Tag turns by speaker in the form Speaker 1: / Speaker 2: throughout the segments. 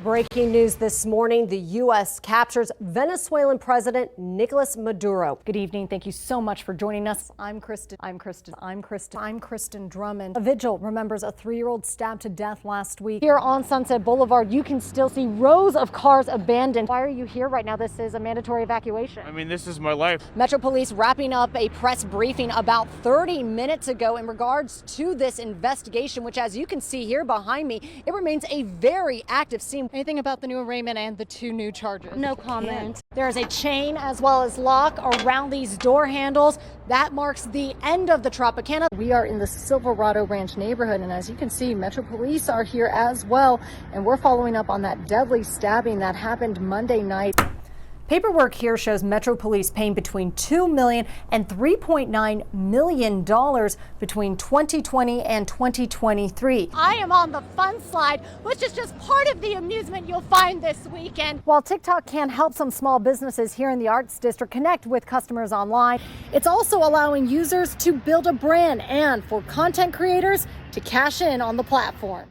Speaker 1: Breaking news this morning, the U.S. captures Venezuelan President Nicolas Maduro. Good evening. Thank you so much for joining us. I'm Cristen Drummond. A vigil remembers a 3-year-old stabbed to death last week. Here on Sunset Boulevard, you can still see rows of cars abandoned. Why are you here right now? This is a mandatory evacuation.
Speaker 2: I mean, this is my life.
Speaker 1: Metro Police wrapping up a press briefing about 30 minutes ago in regards to this investigation, which, as you can see here behind me, it remains a very active scene. Anything about the new arraignment and the 2 new charges?
Speaker 3: No comment.
Speaker 1: There is a chain as well as lock around these door handles. That marks the end of the Tropicana. We are in the Silverado Ranch neighborhood, and as you can see, Metro Police are here as well, and we're following up on that deadly stabbing that happened Monday night. Paperwork here shows Metro Police paying between $2 million and $3.9 million between 2020 and 2023. I am on the fun slide, which is just part of the amusement you'll find this weekend. While TikTok can help some small businesses here in the Arts District connect with customers online, it's also allowing users to build a brand and for content creators to cash in on the platform.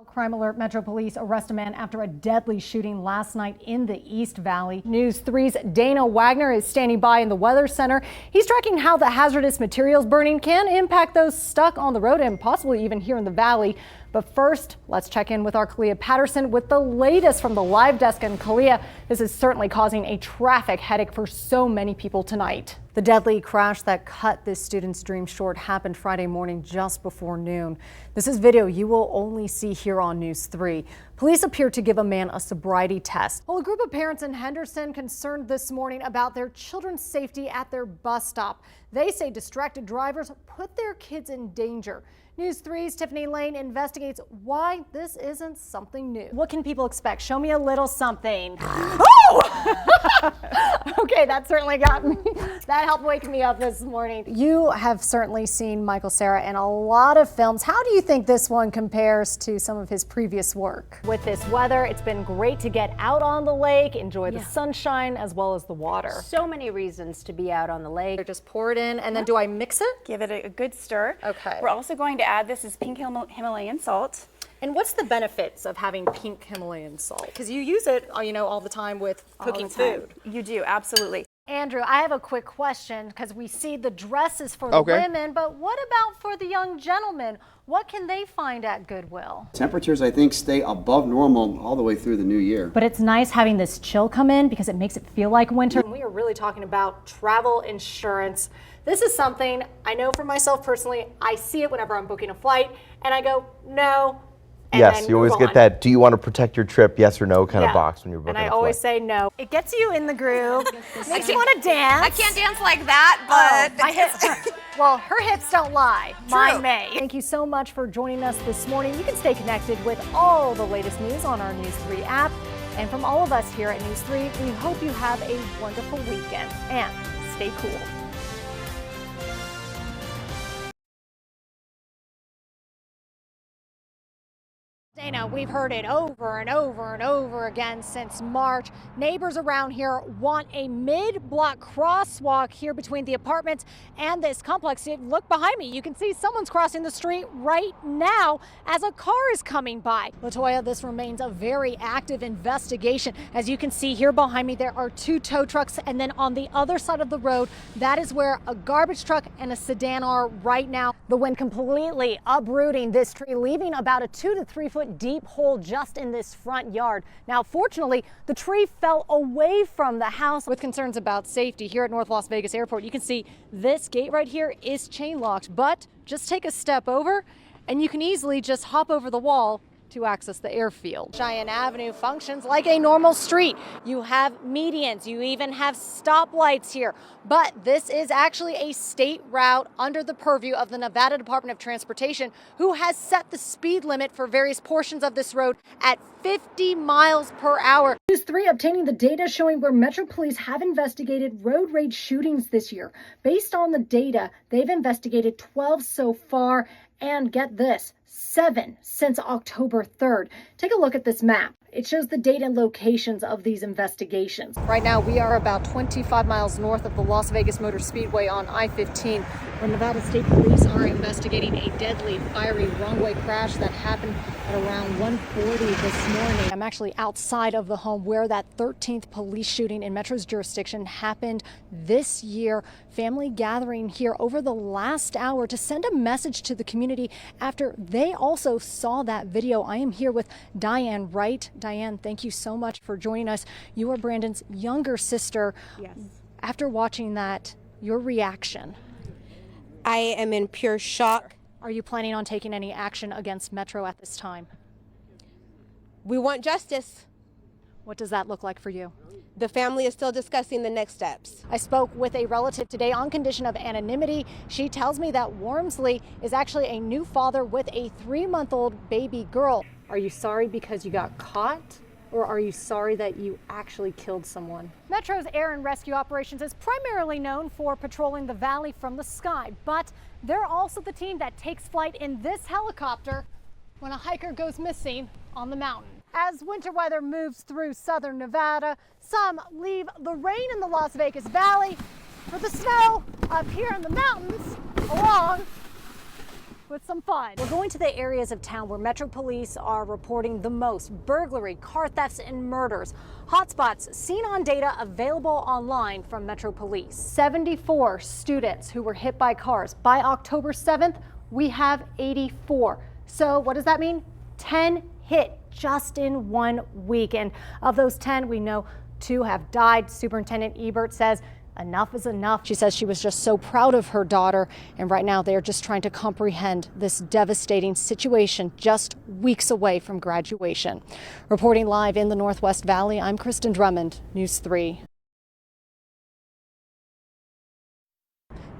Speaker 1: Crime alert, Metro Police arrest a man after a deadly shooting last night in the East Valley. News 3's Dana Wagner is standing by in the Weather Center. He's tracking how the hazardous materials burning can impact those stuck on the road and possibly even here in the valley. But first, let's check in with our Kalia Patterson with the latest from the live desk. And Kalia, this is certainly causing a traffic headache for so many people tonight. The deadly crash that cut this student's dream short happened Friday morning just before noon. This is video you will only see here on News 3. Police appear to give a man a sobriety test. Well, a group of parents in Henderson concerned this morning about their children's safety at their bus stop. They say distracted drivers put their kids in danger. News 3's Tiffany Lane investigates why this isn't something new. What can people expect? Show me a little something. Oh! Okay, that certainly got me. That helped wake me up this morning. You have certainly seen Michael Cera in a lot of films. How do you think this one compares to some of his previous work? With this weather, it's been great to get out on the lake, enjoy the sunshine as well as the water.
Speaker 3: So many reasons to be out on the lake.
Speaker 1: Just pour it in, and then do I mix it?
Speaker 4: Give it a good stir.
Speaker 1: Okay.
Speaker 4: We're also going to add, this is pink Himalayan salt.
Speaker 1: And what's the benefits of having pink Himalayan salt? Because you use it, you know, all the time with cooking food.
Speaker 4: You do, absolutely.
Speaker 1: Andrew, I have a quick question because we see the dresses for the women, but what about for the young gentlemen? What can they find at Goodwill?
Speaker 5: Temperatures, I think, stay above normal all the way through the new year.
Speaker 1: But it's nice having this chill come in because it makes it feel like winter. We are really talking about travel insurance. This is something I know for myself personally. I see it whenever I'm booking a flight and I go, no.
Speaker 6: Yes, you always get that, do you want to protect your trip, yes or no kind of box when you're booking a flight.
Speaker 1: And I always say no. It gets you in the groove, makes you want to dance.
Speaker 4: I can't dance like that, but...
Speaker 1: my hips, well, her hips don't lie. Mine may. Thank you so much for joining us this morning. You can stay connected with all the latest news on our News 3 app. And from all of us here at News 3, we hope you have a wonderful weekend and stay cool. Dana, we've heard it over and over and over again since March. Neighbors around here want a mid-block crosswalk here between the apartments and this complex. Look behind me. You can see someone's crossing the street right now as a car is coming by. LaToya, this remains a very active investigation. As you can see here behind me, there are 2 tow trucks, and then on the other side of the road, that is where a garbage truck and a sedan are right now. The wind completely uprooting this tree, leaving about a 2 to 3 foot deep hole just in this front yard. Now, fortunately, the tree fell away from the house. With concerns about safety here at North Las Vegas Airport, you can see this gate right here is chain locked, but just take a step over and you can easily just hop over the wall to access the airfield. Cheyenne Avenue functions like a normal street. You have medians, you even have stoplights here, but this is actually a state route under the purview of the Nevada Department of Transportation, who has set the speed limit for various portions of this road at 50 miles per hour. News 3 obtaining the data showing where Metro Police have investigated road rage shootings this year. Based on the data, they've investigated 12 so far, and get this, 7 since October 3rd. Take a look at this map. It shows the date and locations of these investigations. Right now, we are about 25 miles north of the Las Vegas Motor Speedway on I-15. where Nevada State Police are investigating a deadly, fiery wrong-way crash that happened at around 1:40 this morning. I'm actually outside of the home where that 13th police shooting in Metro's jurisdiction happened this year. Family gathering here over the last hour to send a message to the community after they also saw that video. I am here with Diane Wright. Diane, thank you so much for joining us. You are Brandon's younger sister.
Speaker 2: Yes.
Speaker 1: After watching that, your reaction?
Speaker 2: I am in pure shock.
Speaker 1: Are you planning on taking any action against Metro at this time?
Speaker 2: We want justice.
Speaker 1: What does that look like for you?
Speaker 2: The family is still discussing the next steps.
Speaker 1: I spoke with a relative today on condition of anonymity. She tells me that Wormsley is actually a new father with a 3-month-old baby girl. Are you sorry because you got caught? Or are you sorry that you actually killed someone? Metro's air and rescue operations is primarily known for patrolling the valley from the sky, but they're also the team that takes flight in this helicopter when a hiker goes missing on the mountain. As winter weather moves through southern Nevada, some leave the rain in the Las Vegas Valley for the snow up here in the mountains, along with some fun. We're going to the areas of town where Metro Police are reporting the most burglary, car thefts, and murders. Hotspots seen on data available online from Metro Police. 74 students who were hit by cars. By October 7th, we have 84. So what does that mean? 10 hit just in 1 week. And of those 10, we know 2 have died. Superintendent Ebert says enough is enough. She says she was just so proud of her daughter, and right now they are just trying to comprehend this devastating situation just weeks away from graduation. Reporting live in the Northwest Valley, I'm Cristen Drummond, News 3.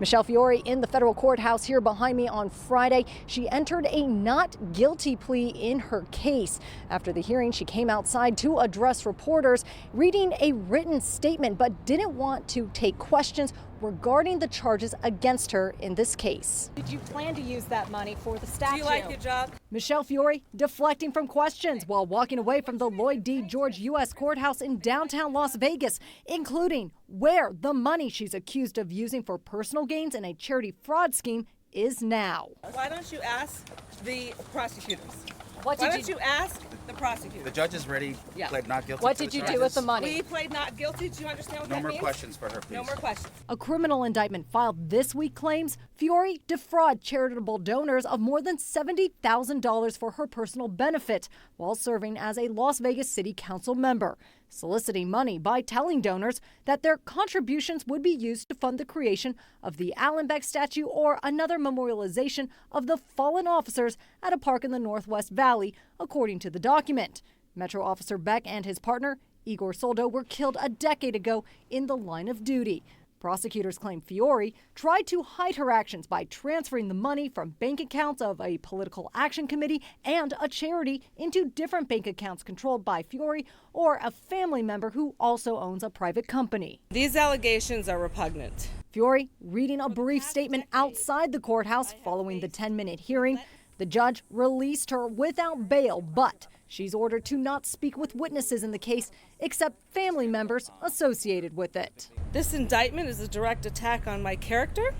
Speaker 1: Michelle Fiore in the federal courthouse here behind me on Friday. She entered a not guilty plea in her case. After the hearing, she came outside to address reporters, reading a written statement, but didn't want to take questions regarding the charges against her in this case. Did you plan to use that money for the statue?
Speaker 7: Do you like your job?
Speaker 1: Michelle Fiore deflecting from questions while walking away from the Lloyd D. George U.S. Courthouse in downtown Las Vegas, including where the money she's accused of using for personal gains in a charity fraud scheme is now.
Speaker 7: Why don't you ask the prosecutors?
Speaker 1: Why
Speaker 7: don't you ask the prosecutors?
Speaker 8: The judge is ready.
Speaker 7: Yeah.
Speaker 8: Pled not guilty.
Speaker 1: What
Speaker 8: to
Speaker 1: did
Speaker 8: the
Speaker 1: you do
Speaker 8: charges.
Speaker 1: with the money?
Speaker 7: We played not guilty. Do you understand what
Speaker 8: No
Speaker 7: that
Speaker 8: more
Speaker 7: means?
Speaker 8: questions for her, please.
Speaker 7: No more questions.
Speaker 1: A criminal indictment filed this week claims Fiore defrauded charitable donors of more than $70,000 for her personal benefit while serving as a Las Vegas City Council member, soliciting money by telling donors that their contributions would be used to fund the creation of the Allenbeck statue or another memorialization of the fallen officers at a park in the Northwest Valley, according to the document. Metro Officer Beck and his partner, Igor Soldo, were killed a decade ago in the line of duty. Prosecutors claim Fiore tried to hide her actions by transferring the money from bank accounts of a political action committee and a charity into different bank accounts controlled by Fiore or a family member who also owns a private company.
Speaker 7: These allegations are repugnant.
Speaker 1: Fiore reading a brief statement outside the courthouse following the 10-minute hearing. The judge released her without bail, but she's ordered to not speak with witnesses in the case except family members associated with it.
Speaker 7: This indictment is a direct attack on my character.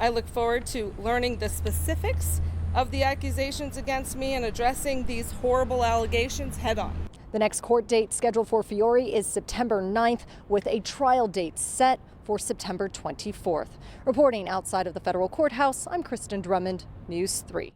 Speaker 7: I look forward to learning the specifics of the accusations against me and addressing these horrible allegations head on.
Speaker 1: The next court date scheduled for Fiore is September 9th, with a trial date set for September 24th. Reporting outside of the federal courthouse, I'm Cristen Drummond, News 3.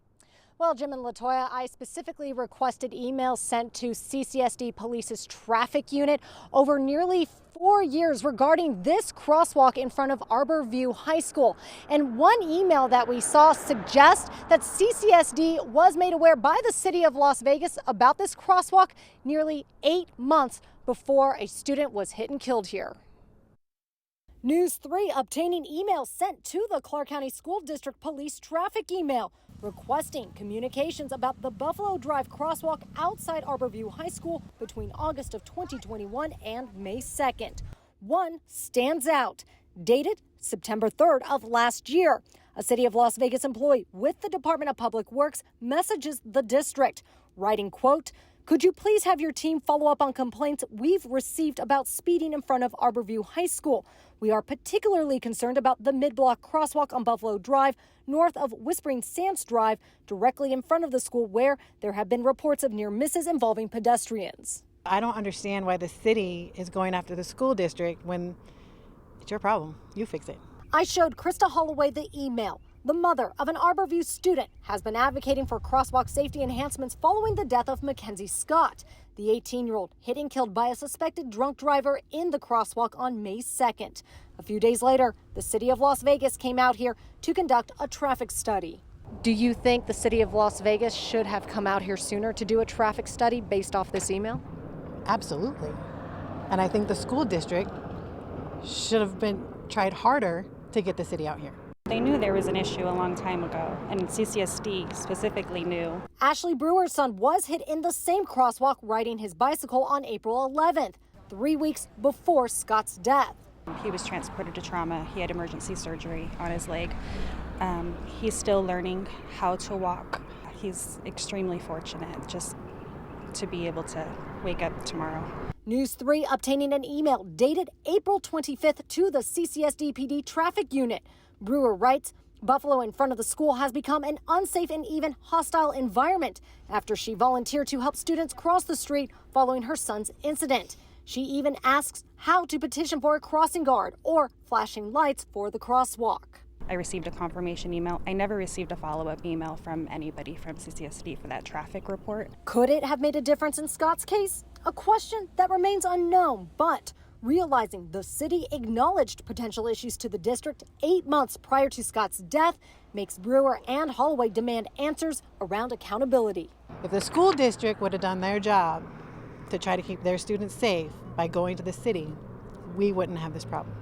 Speaker 1: Well, Jim and LaToya, I specifically requested emails sent to CCSD Police's traffic unit over nearly 4 years regarding this crosswalk in front of Arborview High School. And one email that we saw suggests that CCSD was made aware by the city of Las Vegas about this crosswalk nearly 8 months before a student was hit and killed here. News 3 obtaining emails sent to the Clark County School District Police traffic email requesting communications about the Buffalo Drive crosswalk outside Arborview High School between August of 2021 and May 2nd. One stands out, dated September 3rd of last year. A City of Las Vegas employee with the Department of Public Works messages the district, writing, quote, Could you please have your team follow up on complaints we've received about speeding in front of Arborview High School? We are particularly concerned about the mid-block crosswalk on Buffalo Drive, north of Whispering Sands Drive, directly in front of the school, where there have been reports of near misses involving pedestrians.
Speaker 8: I don't understand why the city is going after the school district when it's your problem. You fix it.
Speaker 1: I showed Krista Holloway the email. The mother of an Arborview student has been advocating for crosswalk safety enhancements following the death of Mackenzie Scott, the 18-year-old hit and killed by a suspected drunk driver in the crosswalk on May 2nd. A few days later, the city of Las Vegas came out here to conduct a traffic study. Do you think the city of Las Vegas should have come out here sooner to do a traffic study based off this email?
Speaker 8: Absolutely. And I think the school district should have been tried harder to get the city out here.
Speaker 9: They knew there was an issue a long time ago, and CCSD specifically knew.
Speaker 1: Ashley Brewer's son was hit in the same crosswalk riding his bicycle on April 11th, 3 weeks before Scott's death.
Speaker 9: He was transported to trauma. He had emergency surgery on his leg. He's still learning how to walk. He's extremely fortunate just to be able to wake up tomorrow.
Speaker 1: News 3 obtaining an email dated April 25th to the CCSD PD traffic unit. Brewer writes, Buffalo in front of the school has become an unsafe and even hostile environment after she volunteered to help students cross the street following her son's incident. She even asks how to petition for a crossing guard or flashing lights for the crosswalk.
Speaker 9: I received a confirmation email. I never received a follow-up email from anybody from CCSD for that traffic report.
Speaker 1: Could it have made a difference in Scott's case? A question that remains unknown, but realizing the city acknowledged potential issues to the district 8 months prior to Scott's death makes Brewer and Holloway demand answers around accountability.
Speaker 8: If the school district would have done their job to try to keep their students safe by going to the city, we wouldn't have this problem.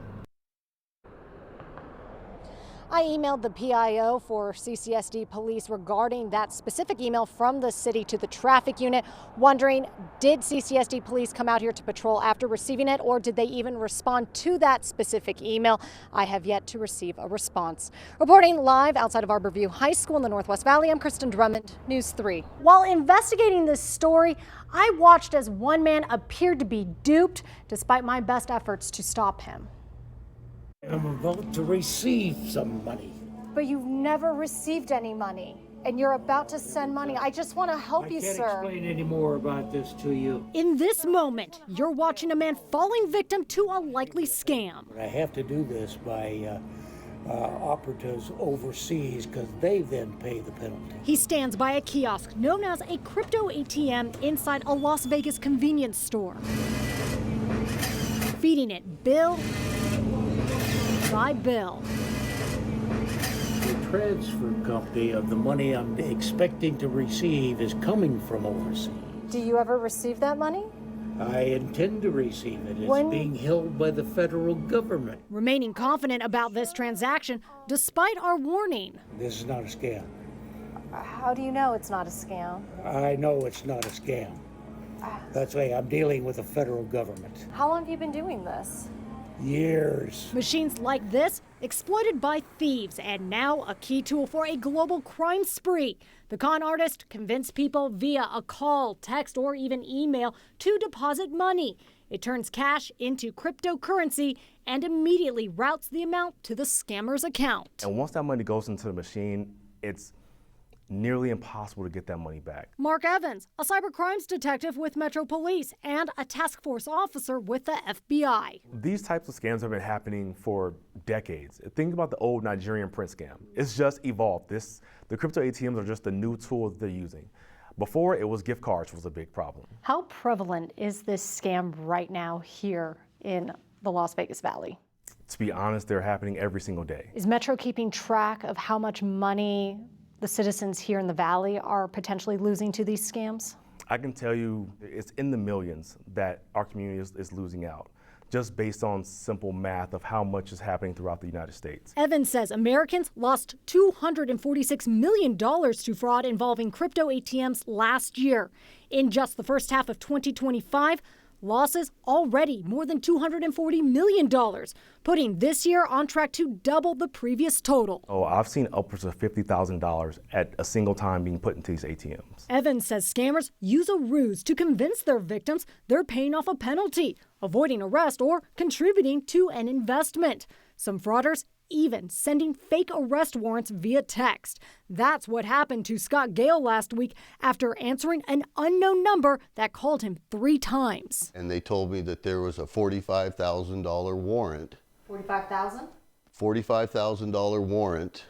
Speaker 1: I emailed the PIO for CCSD police regarding that specific email from the city to the traffic unit, wondering, did CCSD police come out here to patrol after receiving it, or did they even respond to that specific email? I have yet to receive a response. Reporting live outside of Arborview High School in the Northwest Valley, I'm Cristen Drummond, News 3. While investigating this story, I watched as one man appeared to be duped despite my best efforts to stop him.
Speaker 10: I'm about to receive some money.
Speaker 1: But you've never received any money, and you're about to send money. I just want to help you, sir.
Speaker 10: I can't explain any more about this to you.
Speaker 1: In this moment, you're watching a man falling victim to a likely scam.
Speaker 10: But I have to do this by operatives overseas because they then pay the penalty.
Speaker 1: He stands by a kiosk known as a crypto ATM inside a Las Vegas convenience store, feeding it bill by bill.
Speaker 10: The transfer company of the money I'm expecting to receive is coming from overseas.
Speaker 1: Do you ever receive that money?
Speaker 10: I intend to receive it. It's being held by the federal government.
Speaker 1: Remaining confident about this transaction despite our warning.
Speaker 10: This is not a scam.
Speaker 1: How do you know it's not a scam?
Speaker 10: I know it's not a scam. That's why I'm dealing with the federal government.
Speaker 1: How long have you been doing this?
Speaker 10: Years.
Speaker 1: Machines like this exploited by thieves, and now a key tool for a global crime spree. The con artist convinced people via a call, text, or even email to deposit money. It turns cash into cryptocurrency and immediately routes the amount to the scammer's account.
Speaker 11: And once that money goes into the machine, it's nearly impossible to get that money back.
Speaker 1: Mark Evans, a cyber crimes detective with Metro Police and a task force officer with the FBI.
Speaker 11: These types of scams have been happening for decades. Think about the old Nigerian print scam. It's just evolved. The crypto ATMs are just the new tool that they're using. Before, it was gift cards was a big problem.
Speaker 1: How prevalent is this scam right now here in the Las Vegas Valley?
Speaker 11: To be honest, they're happening every single day.
Speaker 1: Is Metro keeping track of how much money the citizens here in the Valley are potentially losing to these scams?
Speaker 11: I can tell you it's in the millions that our community is losing out, just based on simple math of how much is happening throughout the United States.
Speaker 1: Evans says Americans lost $246 million to fraud involving crypto ATMs last year. In just the first half of 2025, Losses already more than $240 million, putting this year on track to double the previous total.
Speaker 11: Oh, I've seen upwards of $50,000 at a single time being put into these ATMs.
Speaker 1: Evans says scammers use a ruse to convince their victims they're paying off a penalty, avoiding arrest, or contributing to an investment. Some frauders even sending fake arrest warrants via text. That's what happened to Scott Gale last week after answering an unknown number that called him 3 times.
Speaker 12: And they told me that there was a $45,000 warrant.
Speaker 1: $45,000?
Speaker 12: $45,000 warrant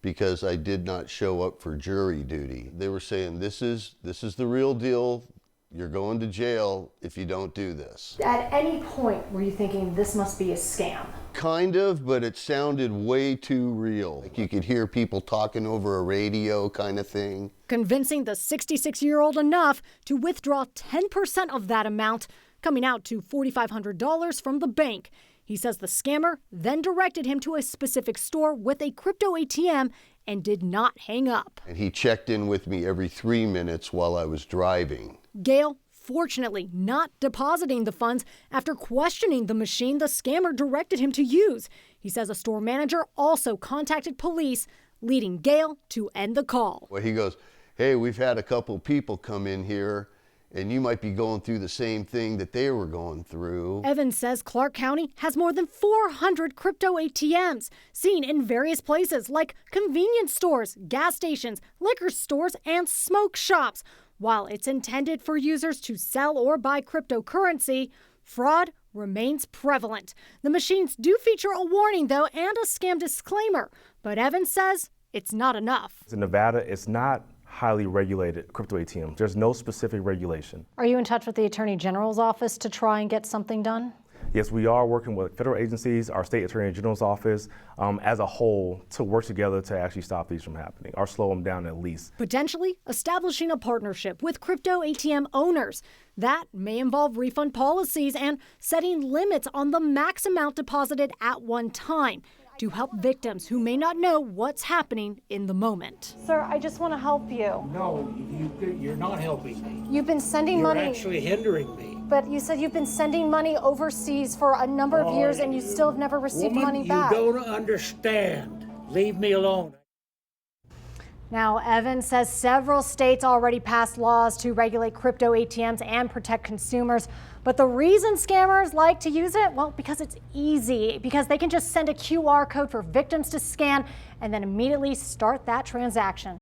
Speaker 12: because I did not show up for jury duty. They were saying, this is the real deal. You're going to jail if you don't do this.
Speaker 1: At any point were you thinking this must be a scam?
Speaker 12: Kind of, but it sounded way too real. Like you could hear people talking over a radio kind of thing.
Speaker 1: Convincing the 66-year-old enough to withdraw 10% of that amount, coming out to $4,500 from the bank. He says the scammer then directed him to a specific store with a crypto ATM and did not hang up.
Speaker 12: And he checked in with me every 3 minutes while I was driving.
Speaker 1: Gale, fortunately, not depositing the funds after questioning the machine the scammer directed him to use. He says a store manager also contacted police, leading Gale to end the call.
Speaker 12: Well, he goes, hey, we've had a couple people come in here, and you might be going through the same thing that they were going through.
Speaker 1: Evans says Clark County has more than 400 crypto ATMs, seen in various places like convenience stores, gas stations, liquor stores, and smoke shops. While it's intended for users to sell or buy cryptocurrency, fraud remains prevalent. The machines do feature a warning, though, and a scam disclaimer. But Evans says it's not enough.
Speaker 11: In Nevada, it's not highly regulated crypto ATMs. There's no specific regulation.
Speaker 1: Are you in touch with the Attorney General's office to try and get something done?
Speaker 11: Yes, we are working with federal agencies, our state attorney general's office, as a whole to work together to actually stop these from happening or slow them down at least.
Speaker 1: Potentially establishing a partnership with crypto ATM owners. That may involve refund policies and setting limits on the max amount deposited at one time to help victims who may not know what's happening in the moment. Sir, I just want to help you.
Speaker 10: No, you're not helping me.
Speaker 1: You've been sending money.
Speaker 10: You're actually hindering me.
Speaker 1: But you said you've been sending money overseas for a number of years and you still have never received money back.
Speaker 10: You don't understand. Leave me alone.
Speaker 1: Now, Evans says several states already passed laws to regulate crypto ATMs and protect consumers. But the reason scammers like to use it, well, because it's easy, because they can just send a QR code for victims to scan and then immediately start that transaction.